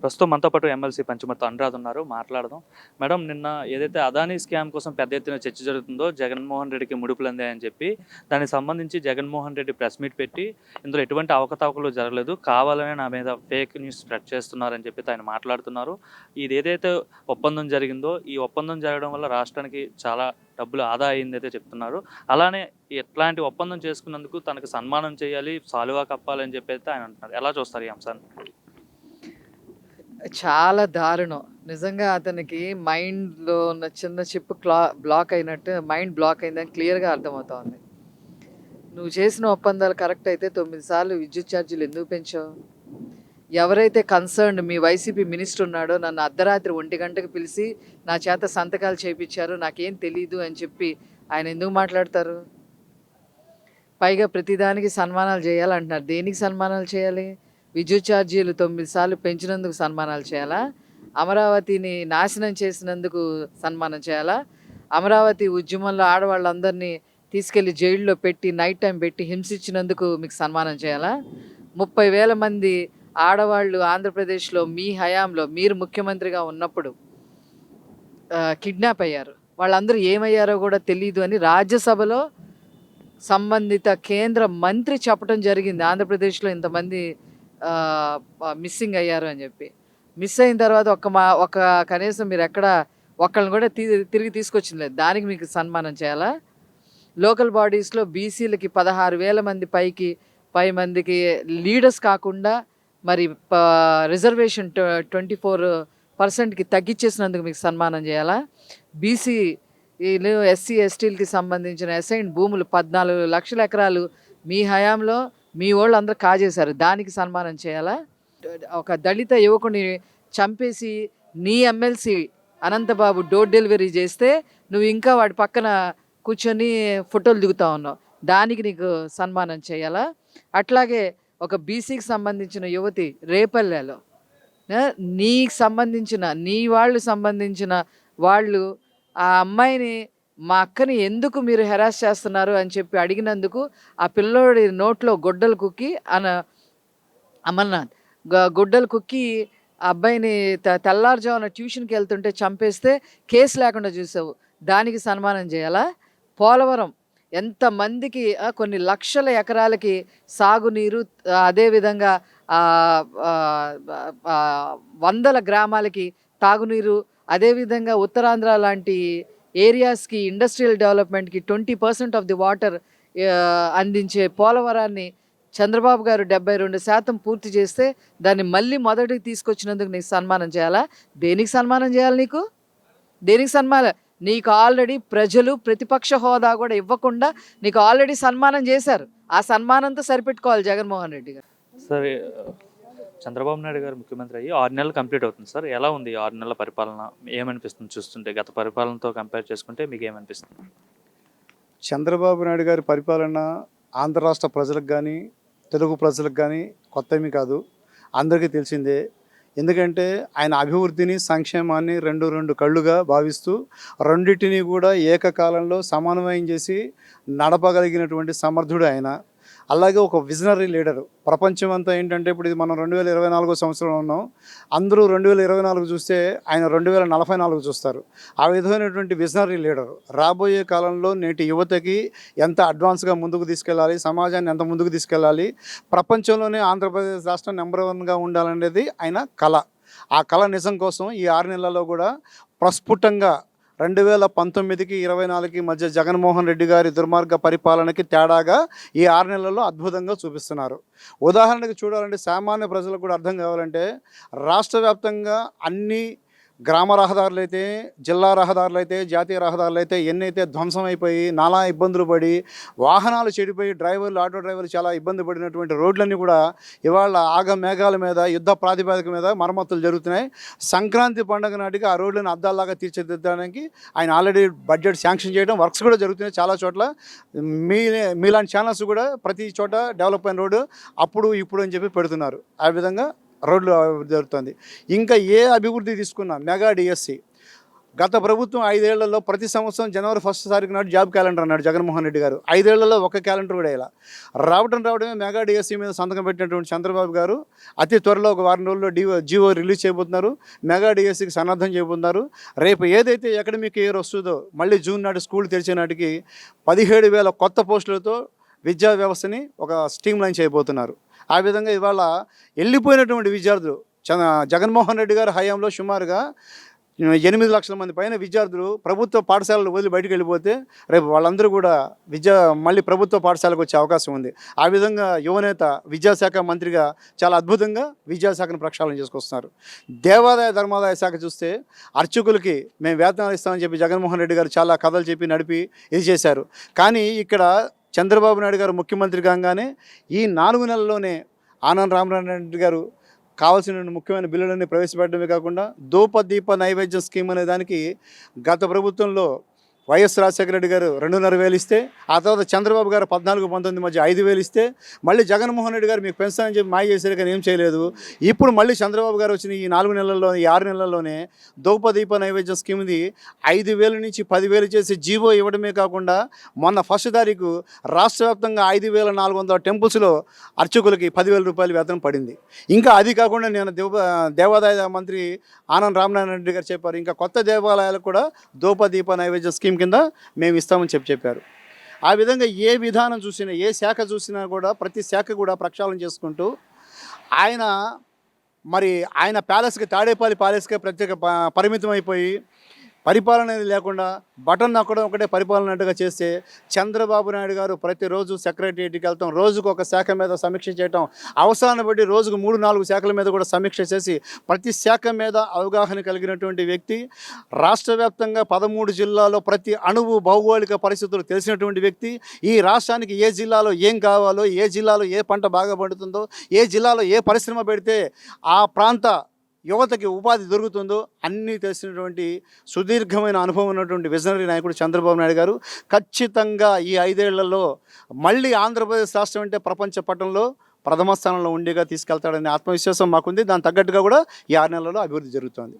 ప్రస్తుతం మనతో పాటు ఎమ్మెల్సీ పంచమర్తి అనురాధ్ ఉన్నారు. మాట్లాడదాం. మేడం, నిన్న ఏదైతే అదానీ స్కామ్ కోసం పెద్ద ఎత్తున చర్చ జరుగుతుందో, జగన్మోహన్ రెడ్డికి ముడుపులందాయని చెప్పి దానికి సంబంధించి జగన్మోహన్ రెడ్డి ప్రెస్ మీట్ పెట్టి ఇందులో ఎటువంటి అవకతవకలు జరగలేదు, కావాలనే నా మీద ఫేక్ న్యూస్ స్ప్రెడ్ చేస్తున్నారని చెప్పి ఆయన మాట్లాడుతున్నారు. ఇది ఏదైతే ఒప్పందం జరిగిందో ఈ ఒప్పందం జరగడం వల్ల రాష్ట్రానికి చాలా డబ్బులు ఆదా అయిందైతే చెప్తున్నారు. అలానే ఎట్లాంటి ఒప్పందం చేసుకున్నందుకు తనకు సన్మానం చేయాలి, సాలువా కప్పాలని చెప్పి అయితే ఆయన అంటున్నారు. ఎలా చూస్తారు ఈ అంశాన్ని? చాలా దారుణం. నిజంగా అతనికి మైండ్‌లో ఉన్న చిన్న చిప్ బ్లాక్ అయినట్టు మైండ్ బ్లాక్ అయిందని క్లియర్‌గా అర్థమవుతా ఉంది. నువ్వు చేసిన ఒప్పందాలు కరెక్ట్ అయితే 9 సార్లు విద్యుత్ ఛార్జీలు ఎందుకు పెంచావు? ఎవరైతే కన్సర్న్డ్ మీ వైసీపీ మినిస్టర్ ఉన్నాడో నన్ను అర్ధరాత్రి 1 గంటకు పిలిచి నా చేత సంతకాలు చేయించారు, నాకేం తెలీదు అని చెప్పి ఆయన ఎందుకు మాట్లాడతారు? పైగా ప్రతిదానికి సన్మానాలు చేయాలంటున్నారు. దేనికి సన్మానాలు చేయాలి? విద్యుత్ ఛార్జీలు 9 సార్లు పెంచినందుకు సన్మానాలు చేయాలా? అమరావతిని నాశనం చేసినందుకు సన్మానం చేయాలా? అమరావతి ఉద్యమంలో ఆడవాళ్ళందరినీ తీసుకెళ్లి జైల్లో పెట్టి నైట్ టైం పెట్టి హింసించినందుకు మీకు సన్మానం చేయాలా? 30,000 మంది ఆడవాళ్ళు ఆంధ్రప్రదేశ్లో మీ హయాంలో మీరు ముఖ్యమంత్రిగా ఉన్నప్పుడు కిడ్నాప్ అయ్యారు. వాళ్ళందరూ ఏమయ్యారో కూడా తెలియదు అని రాజ్యసభలో సంబంధిత కేంద్ర మంత్రి చెప్పడం జరిగింది. ఆంధ్రప్రదేశ్లో ఇంతమంది మిస్సింగ్ అయ్యారు అని చెప్పి. మిస్ అయిన తర్వాత ఒక కనీసం మీరు ఎక్కడ ఒక్కళ్ళని కూడా తిరిగి తీసుకొచ్చింది లేదు. దానికి మీకు సన్మానం చేయాలా? లోకల్ బాడీస్లో బీసీలకి 16,000 మంది పై మందికి లీడర్స్ కాకుండా మరి రిజర్వేషన్ 24%కి తగ్గించేసినందుకు మీకు సన్మానం చేయాలా? బీసీలు ఎస్సీ ఎస్టీలకి సంబంధించిన అసైన్ భూములు 14 లక్షల ఎకరాలు మీ హయాంలో మీ వాళ్ళు అందరూ కాజేశారు, దానికి సన్మానం చేయాలా? ఒక దళిత యువకుని చంపేసి నీ ఎమ్మెల్సీ అనంతబాబు డోర్ డెలివరీ చేస్తే నువ్వు ఇంకా వాడి పక్కన కూర్చొని ఫోటోలు దిగుతా ఉన్నావు, దానికి నీకు సన్మానం చేయాలా? అట్లాగే ఒక బీసీకి సంబంధించిన యువతి రేపల్లెలో నీకు సంబంధించిన నీ వాళ్ళు సంబంధించిన వాళ్ళు ఆ అమ్మాయిని మా అక్కని ఎందుకు మీరు హెరాస్ చేస్తున్నారు అని చెప్పి అడిగినందుకు ఆ పిల్లోడి నోట్లో గొడ్డలు కుక్కి అమర్నాథ్ గొడ్డలు కుక్కి ఆ అబ్బాయిని తెల్లారుజామున ట్యూషన్కి వెళ్తుంటే చంపేస్తే కేసు లేకుండా చూసావు, దానికి సన్మానం చేయాలా? పోలవరం ఎంతమందికి కొన్ని లక్షల ఎకరాలకి సాగునీరు, అదేవిధంగా వందల గ్రామాలకి తాగునీరు, అదేవిధంగా ఉత్తరాంధ్ర లాంటి ఏరియాస్కి ఇండస్ట్రియల్ డెవలప్మెంట్కి 20% ఆఫ్ ది వాటర్ అందించే పోలవరాన్ని చంద్రబాబు గారు 72% పూర్తి చేస్తే దాన్ని మళ్ళీ మొదటికి తీసుకొచ్చినందుకు నీకు సన్మానం చేయాలా? దేనికి సన్మానం చేయాలి? దేనికి సన్మానం? నీకు ఆల్రెడీ ప్రజలు ప్రతిపక్ష హోదా కూడా ఇవ్వకుండా నీకు ఆల్రెడీ సన్మానం చేశారు. ఆ సన్మానంతో సరిపెట్టుకోవాలి జగన్మోహన్ రెడ్డి గారు. సరే, చంద్రబాబు నాయుడు గారు ముఖ్యమంత్రి అయ్యి 6 నెలలు కంప్లీట్ అవుతుంది సార్. ఎలా ఉంది 6 నెలల పరిపాలన? ఏమనిపిస్తుంది చూస్తుంటే? గత పరిపాలనతో కంపేర్ చేసుకుంటే మీకు ఏమనిపిస్తుంది? చంద్రబాబు నాయుడు గారి పరిపాలన ఆంధ్ర రాష్ట్ర ప్రజలకు కానీ తెలుగు ప్రజలకు కానీ కొత్తమీ కాదు, అందరికీ తెలిసిందే. ఎందుకంటే ఆయన అభివృద్ధిని సంక్షేమాన్ని రెండు కళ్ళుగా భావిస్తూ రెండింటినీ కూడా ఏకకాలంలో సమన్వయం చేసి నడపగలిగినటువంటి సమర్థుడు ఆయన. అలాగే ఒక విజనరీ లీడరు. ప్రపంచం అంతా ఏంటంటే ఇప్పుడు ఇది మనం 2024 సంవత్సరంలో ఉన్నాం, అందరూ 2024 చూస్తే ఆయన 2044 చూస్తారు. ఆ విధమైనటువంటి విజనరీ లీడరు. రాబోయే కాలంలో నేటి యువతకి ఎంత అడ్వాన్స్గా ముందుకు తీసుకెళ్ళాలి, సమాజాన్ని ఎంత ముందుకు తీసుకెళ్ళాలి, ప్రపంచంలోనే ఆంధ్రప్రదేశ్ రాష్ట్రం నెంబర్ 1గా ఉండాలనేది ఆయన కళ. ఆ కళ నిజం కోసం ఈ 6 నెలల్లో కూడా ప్రస్ఫుటంగా 2019కి 24కి మధ్య జగన్మోహన్ రెడ్డి గారి దుర్మార్గ పరిపాలనకి తేడాగా ఈ 6 నెలల్లో అద్భుతంగా చూపిస్తున్నారు. ఉదాహరణకి చూడాలంటే సామాన్య ప్రజలకు కూడా అర్థం కావాలంటే రాష్ట్ర వ్యాప్తంగా అన్ని గ్రామ రహదారులు అయితే, జిల్లా రహదారులు అయితే, జాతీయ రహదారులు అయితే ఎన్నైతే ధ్వంసం అయిపోయి నానా ఇబ్బందులు పడి వాహనాలు చెడిపోయి ఆటో డ్రైవర్లు చాలా ఇబ్బంది పడినటువంటి రోడ్లన్నీ కూడా ఇవాళ ఆగమేఘాల మీద యుద్ధ ప్రాతిపదిక మీద మరమ్మతులు జరుగుతున్నాయి. సంక్రాంతి పండుగ నాటికి ఆ రోడ్లను అద్దాల్లాగా తీర్చిదిద్దడానికి ఆయన ఆల్రెడీ బడ్జెట్ శాంక్షన్ చేయడం, వర్క్స్ కూడా జరుగుతున్నాయి చాలా చోట్ల. మీలాంటి ఛానల్స్ కూడా ప్రతి చోట డెవలప్ అయిన రోడ్డు అప్పుడు ఇప్పుడు అని చెప్పి పెడుతున్నారు. ఆ విధంగా రోడ్లు జరుగుతుంది. ఇంకా ఏ అభివృద్ధి తీసుకున్నా మెగా డిఎస్సి గత ప్రభుత్వం 5 ఏళ్లలో ప్రతి సంవత్సరం జనవరి 1 తారీఖు నాడు జాబ్ క్యాలెండర్ అన్నాడు జగన్మోహన్ రెడ్డి గారు. 5 ఏళ్లలో ఒక క్యాలెండర్ కూడా ఇలా రావడమే మెగా డిఎస్సీ మీద సంతకం పెట్టినటువంటి చంద్రబాబు గారు అతి త్వరలో ఒక వారం రోజుల్లో జీవో రిలీజ్ చేయబోతున్నారు. మెగా డిఎస్సీకి సన్నద్ధం చేయబోతున్నారు. రేపు ఏదైతే అకాడమిక్ ఇయర్ వస్తుందో మళ్ళీ జూన్ నాటి స్కూల్ తెరిచే నాటికి 17,000 కొత్త పోస్టులతో విద్యా వ్యవస్థని ఒక స్ట్రీమ్ లైన్ చేయబోతున్నారు. ఆ విధంగా ఇవాళ వెళ్ళిపోయినటువంటి విద్యార్థులు జగన్మోహన్ రెడ్డి గారి హయాంలో సుమారుగా 8 లక్షల మంది పైన విద్యార్థులు ప్రభుత్వ పాఠశాలలు వదిలి బయటకు వెళ్ళిపోతే రేపు వాళ్ళందరూ కూడా మళ్ళీ ప్రభుత్వ పాఠశాలకు వచ్చే అవకాశం ఉంది. ఆ విధంగా యువనేత విద్యాశాఖ మంత్రిగా చాలా అద్భుతంగా విద్యాశాఖను ప్రక్షాళన చేసుకొస్తున్నారు. దేవాదాయ ధర్మాదాయ శాఖ చూస్తే అర్చకులకి మేము వేతనాలు ఇస్తామని చెప్పి జగన్మోహన్ రెడ్డి గారు చాలా కథలు చెప్పి నడిపి ఇది చేశారు. కానీ ఇక్కడ చంద్రబాబు నాయుడు గారు ముఖ్యమంత్రి కాగానే ఈ 4 నెలల్లోనే ఆనం రామనారాయణ రెడ్డి గారు కావాల్సిన ముఖ్యమైన బిల్లులన్నీ ప్రవేశపెట్టడమే కాకుండా ధూపదీప నైవేద్యం స్కీమ్ అనే దానికి గత ప్రభుత్వంలో వైఎస్ రాజశేఖర రెడ్డి గారు 2,500 ఇస్తే, ఆ తర్వాత చంద్రబాబు గారు 14-19 మధ్య 5,000 ఇస్తే, మళ్ళీ జగన్మోహన్ రెడ్డి గారు మీకు పెన్షన్ అని చెప్పి మాయ చేశారు కానీ ఏం చేయలేదు. ఇప్పుడు మళ్ళీ చంద్రబాబు గారు వచ్చిన ఈ 4 నెలల్లో ఈ 6 నెలల్లోనే ధూపదీప నైవేద్యం స్కీమ్ది 5,000 నుంచి 10,000 చేసి జీవో ఇవ్వడమే కాకుండా మొన్న 1 తారీఖు రాష్ట్ర వ్యాప్తంగా 5,400 టెంపుల్స్లో అర్చకులకి 10,000 రూపాయలు వేతనం పడింది. ఇంకా అది కాకుండా నేను దేవాదాయ మంత్రి ఆనం రామనారాయణ రెడ్డి గారు చెప్పారు, ఇంకా కొత్త దేవాలయాలకు కూడా ధూపదీప నైవేద్యం స్కీమ్ కింద మేము ఇస్తామని చెప్పారు. ఆ విధంగా ఏ విధానం చూసినా ఏ శాఖ చూసినా కూడా ప్రతి శాఖ కూడా ప్రక్షాళన చేసుకుంటూ ఆయన ప్యాలెస్కి తాడేపల్లి ప్యాలెస్కే ప్రత్యేక పరిమితం అయిపోయి పరిపాలన అనేది లేకుండా బటన్ నొక్కడం ఒకటే పరిపాలనట్టుగా చేస్తే చంద్రబాబు నాయుడు గారు ప్రతిరోజు సెక్రటరియట్కి వెళ్తాం, రోజుకు ఒక శాఖ మీద సమీక్ష చేయటం, అవసరాన్ని బట్టి రోజుకు 3-4 శాఖల మీద కూడా సమీక్ష చేసి ప్రతి శాఖ మీద అవగాహన కలిగినటువంటి వ్యక్తి, రాష్ట్ర వ్యాప్తంగా 13 జిల్లాలో ప్రతి అణువు భౌగోళిక పరిస్థితులు తెలిసినటువంటి వ్యక్తి, ఈ రాష్ట్రానికి ఏ జిల్లాలో ఏం కావాలో, ఏ జిల్లాలో ఏ పంట బాగా పండుతుందో, ఏ జిల్లాలో ఏ పరిశ్రమ పెడితే ఆ ప్రాంత యువతకి ఉపాధి దొరుకుతుందో అన్నీ తెలిసినటువంటి సుదీర్ఘమైన అనుభవం ఉన్నటువంటి విజనరీ నాయకుడు చంద్రబాబు నాయుడు గారు ఖచ్చితంగా ఈ 5 ఏళ్లలో మళ్ళీ ఆంధ్రప్రదేశ్ రాష్ట్రం అంటే ప్రపంచ పటంలో ప్రథమ స్థానంలో ఉండేగా తీసుకెళ్తాడనే ఆత్మవిశ్వాసం మాకుంది. దాని తగ్గట్టుగా కూడా ఈ 6 నెలల్లో అభివృద్ధి జరుగుతుంది.